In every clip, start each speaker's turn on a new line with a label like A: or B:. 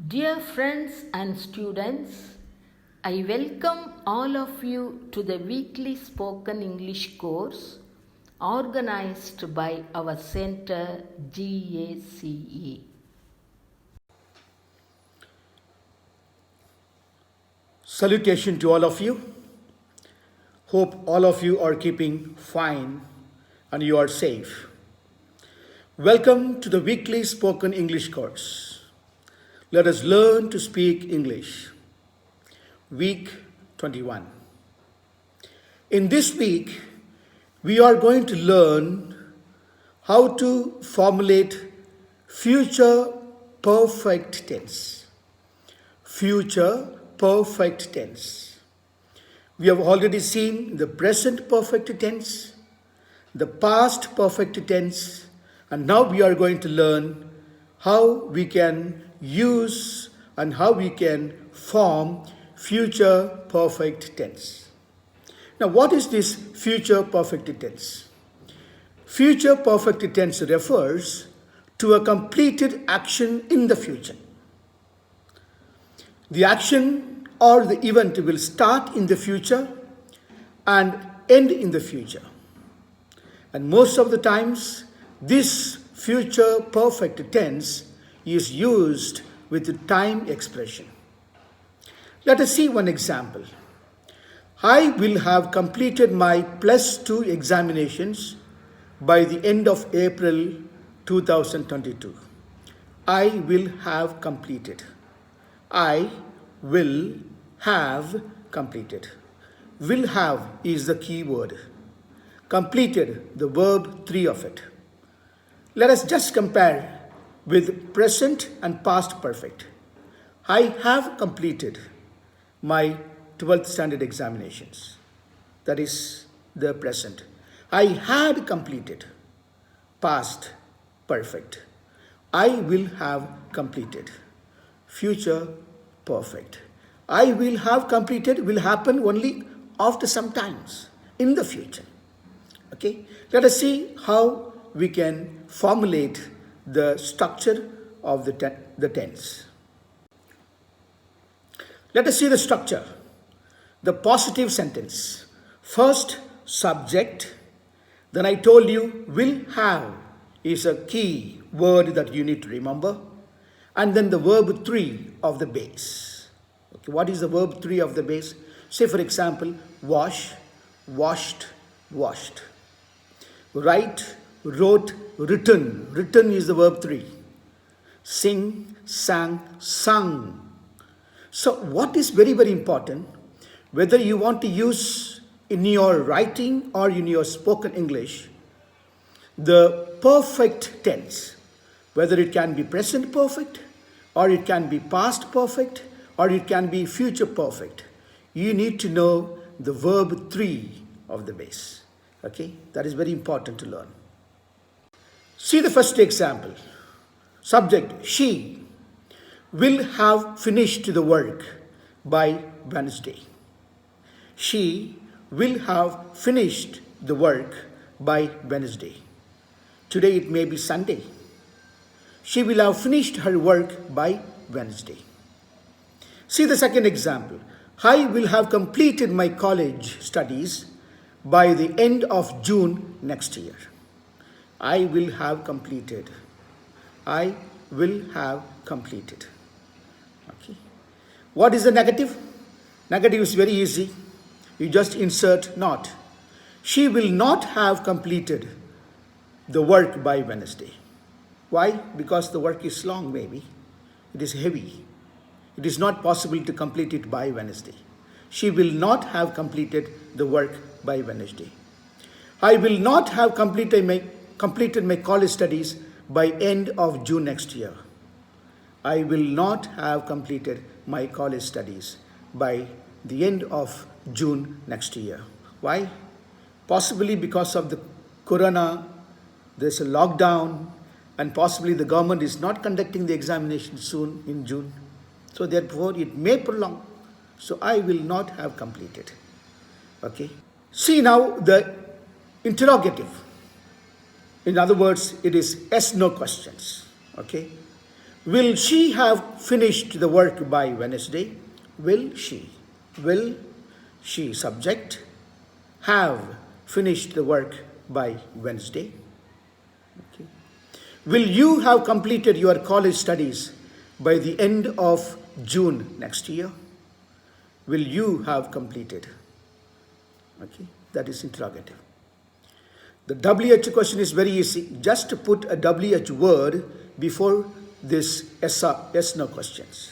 A: Dear friends and students, I welcome all of you to the weekly spoken English course organized by our center GACE.
B: Salutation to all of you. Hope all of you are keeping fine and you are safe. Welcome to the weekly spoken English course. Let us learn to speak English. Week 21. In this week, we are going to learn how to formulate future perfect tense. Future perfect tense. We have already seen the present perfect tense, the past perfect tense, and now we are going to learn how we can use and how we can form future perfect tense. Now, what is this future perfect tense? Future perfect tense refers to a completed action in the future. The action or the event will start in the future and end in the future. And most of the times, this future perfect tense is used with the time expression. Let us see one example. I will have completed my plus 2 examinations by the end of April 2022. I will have completed. I will have completed. Will have is the key word. Completed, the verb 3 of it. Let us just compare with present and past perfect. I have completed my 12th standard examinations. That is the present. I had completed, past perfect. I will have completed, future perfect. I will have completed will happen only after some times in the future. Okay, let us see how we can formulate the structure of the tense. Let us see the structure. The positive sentence. First, subject. Then I told you will have is a key word that you need to remember. And then the verb 3 of the base. Okay, what is the verb 3 of the base? Say for example, wash, washed, washed. Write, wrote, written. Written is the verb 3. Sing, sang, sung. So what is very, very important, whether you want to use in your writing or in your spoken English, the perfect tense, whether it can be present perfect, or it can be past perfect, or it can be future perfect, you need to know the verb 3 of the base. Okay, that is very important to learn. See the first example. Subject, she will have finished the work by Wednesday. She will have finished the work by Wednesday. Today it may be Sunday. She will have finished her work by Wednesday. See the second example. I will have completed my college studies by the end of June next year. I will have completed. I will have completed. Okay. What is the negative? Negative is very easy. You just insert not. She will not have completed the work by Wednesday. Why? Because the work is long maybe. It is heavy. It is not possible to complete it by Wednesday. She will not have completed the work by Wednesday. I will not have completed my college studies by end of June next year. I will not have completed my college studies by the end of June next year. Why? Possibly because of the corona, there's a lockdown, and possibly the government is not conducting the examination soon in June. So therefore it may prolong. So I will not have completed. Okay. See now the interrogative. In other words, it is yes, no questions. Okay. Will she have finished the work by Wednesday? Will she? Will she, subject, have finished the work by Wednesday? Okay. Will you have completed your college studies by the end of June next year? Will you have completed? Okay, that is interrogative. The WH question is very easy. Just put a WH word before this yes no questions.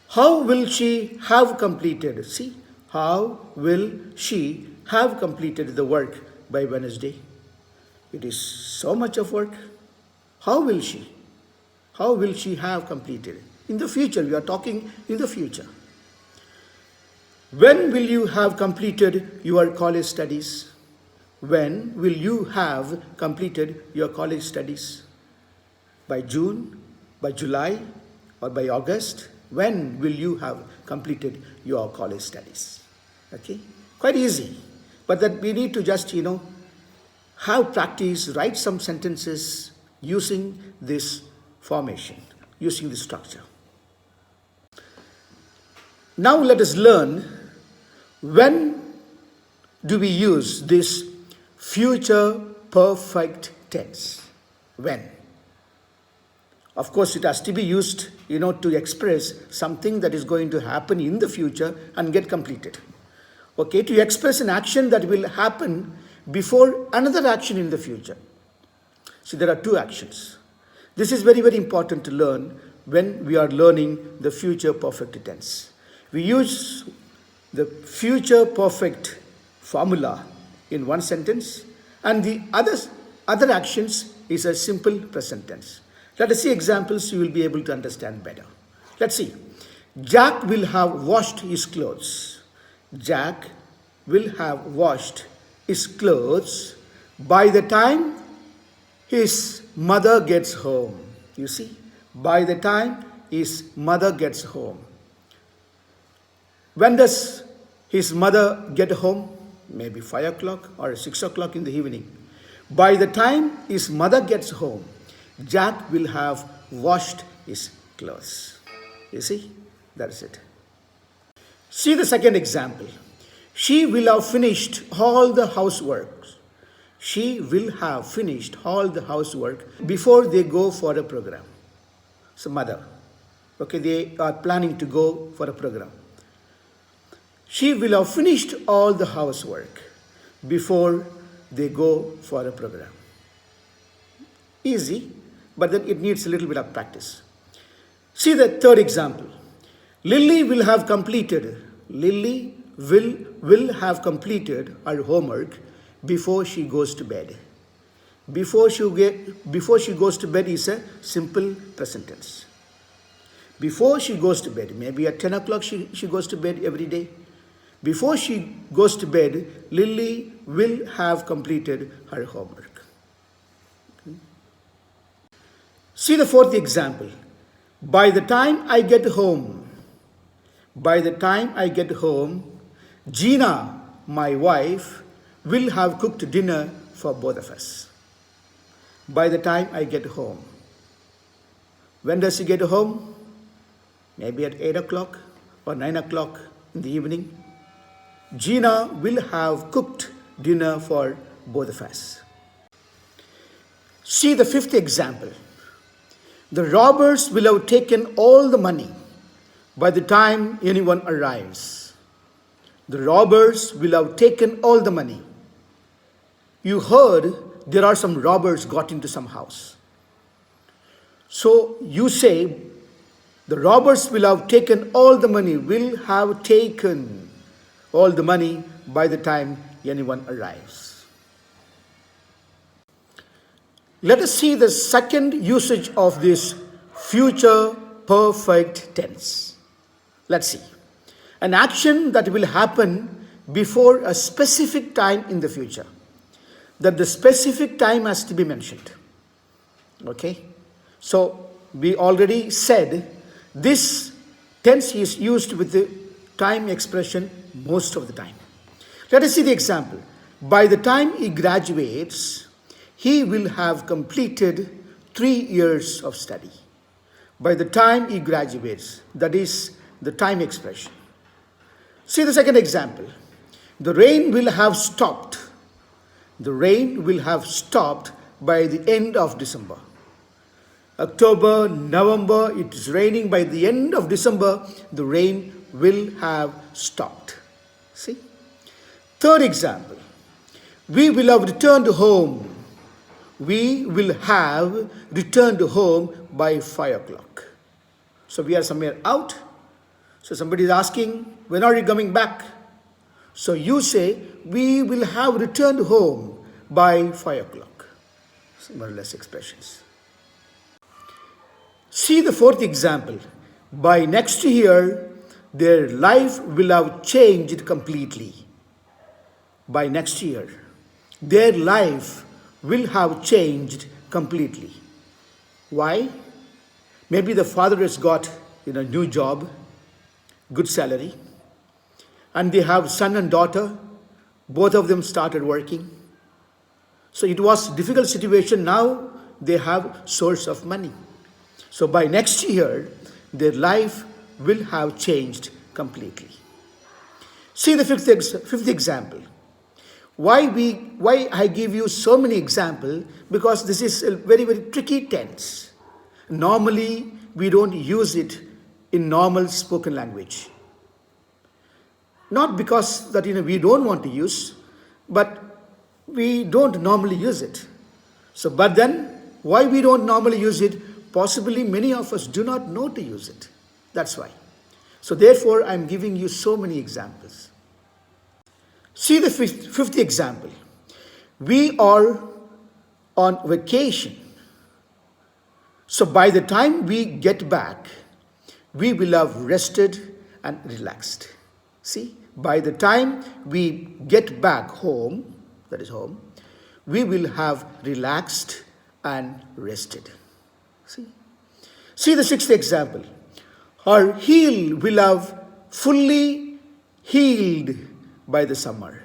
B: How will she have completed? See, how will she have completed the work by Wednesday? It is so much of work. How will she? How will she have completed? In the future, we are talking in the future. When will you have completed your college studies? When will you have completed your college studies? By June, by July, or by August? When will you have completed your college studies? Okay, quite easy. But that we need to just, have practice, write some sentences using this formation, using this structure. Now let us learn when do we use this future perfect tense. When? Of course, it has to be used, to express something that is going to happen in the future and get completed. Okay, to express an action that will happen before another action in the future. So there are two actions. This is very, very important to learn when we are learning the future perfect tense. We use the future perfect formula in one sentence, and the other actions is a simple present tense. Let us see examples, you will be able to understand better. Let's see. Jack will have washed his clothes. Jack will have washed his clothes by the time his mother gets home. You see, by the time his mother gets home. When does his mother get home? Maybe 5 o'clock or 6 o'clock in the evening. By the time his mother gets home, Jack will have washed his clothes. You see, that is it. See the second example. She will have finished all the housework. She will have finished all the housework before they go for a program. So mother, okay, they are planning to go for a program. She will have finished all the housework before they go for a program. Easy, but then it needs a little bit of practice. See the third example. Lily will have completed her homework before she goes to bed. Before she goes to bed is a simple present tense. Before she goes to bed, maybe at 10 o'clock she goes to bed every day. Before she goes to bed, Lily will have completed her homework. Okay. See the fourth example. By the time I get home, Gina, my wife, will have cooked dinner for both of us. By the time I get home. When does she get home? Maybe at 8 o'clock or 9 o'clock in the evening. Gina will have cooked dinner for both of us. See the fifth example. The robbers will have taken all the money by the time anyone arrives. The robbers will have taken all the money. You heard there are some robbers got into some house. So you say the robbers will have taken all the money, will have taken all the money by the time anyone arrives. Let us see the second usage of this future perfect tense. Let's see. An action that will happen before a specific time in the future. That the specific time has to be mentioned. Okay? So we already said this tense is used with the time expression most of the time. Let us see the example. By the time he graduates, he will have completed 3 years of study. by the time he graduates. That is the time expression. See the second example. The rain will have stopped. The rain will have stopped by the end of December. October, November, it is raining. By the end of December, the rain will have stopped. See? Third example. We will have returned home. We will have returned home by 5 o'clock. So we are somewhere out. So somebody is asking, when are you coming back? So you say, we will have returned home by 5 o'clock. More or less expressions. See the fourth example. By next year, their life will have changed completely. By next year, their life will have changed completely. Why? Maybe the father has got a new job, good salary, and they have son and daughter. Both of them started working. So it was a difficult situation. Now they have source of money. So by next year, their life will have changed completely. See the fifth example. Why I give you so many examples? Because this is a very, very tricky tense. Normally, we don't use it in normal spoken language. Not because that we don't want to use, but we don't normally use it. So, but then, why we don't normally use it? Possibly many of us do not know to use it. That's why. So therefore, I'm giving you so many examples. See the fifth example. We are on vacation. So by the time we get back, we will have rested and relaxed. See, by the time we get back home, that is home, we will have relaxed and rested. See the sixth example. Her heel will have fully healed by the summer.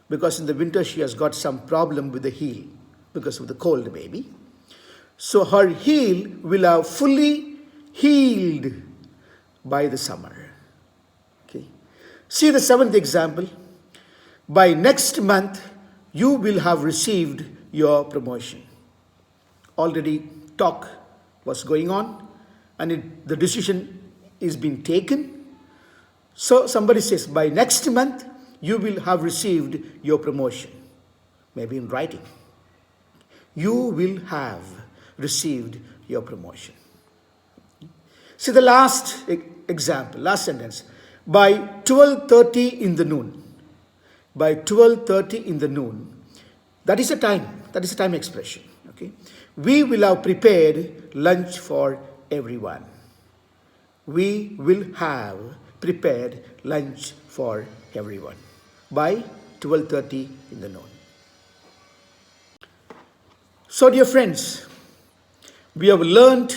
B: Because in the winter she has got some problem with the heel because of the cold maybe. So her heel will have fully healed by the summer. Okay. See the seventh example. By next month, you will have received your promotion. Already talk was going on and the decision is being taken. So somebody says, by next month, you will have received your promotion. Maybe in writing. You will have received your promotion. See the last example, last sentence. By 12:30 in the noon. By 12:30 in the noon. That is a time expression. Okay. We will have prepared lunch for everyone. We will have prepared lunch for everyone by 12:30 in the noon. So dear friends, we have learned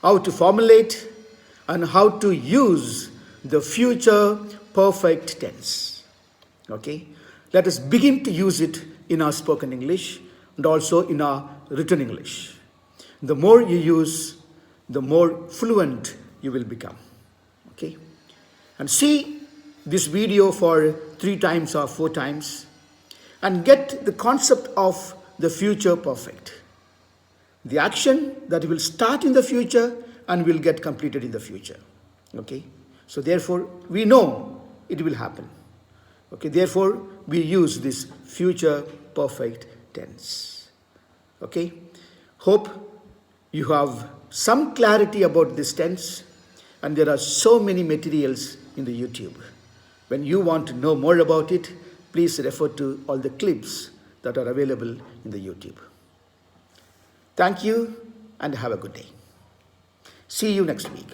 B: how to formulate and how to use the future perfect tense. Okay? Let us begin to use it in our spoken English and also in our written English. The more you use, the more fluent you will become. Okay? And see this video for 3 times or 4 times and get the concept of the future perfect. The action that will start in the future and will get completed in the future. Okay? So therefore, we know it will happen. Okay? Therefore, we use this future perfect tense. Okay? Hope you have some clarity about this tense, and there are so many materials in the YouTube. When you want to know more about it, please refer to all the clips that are available in the YouTube. Thank you and have a good day. See you next week.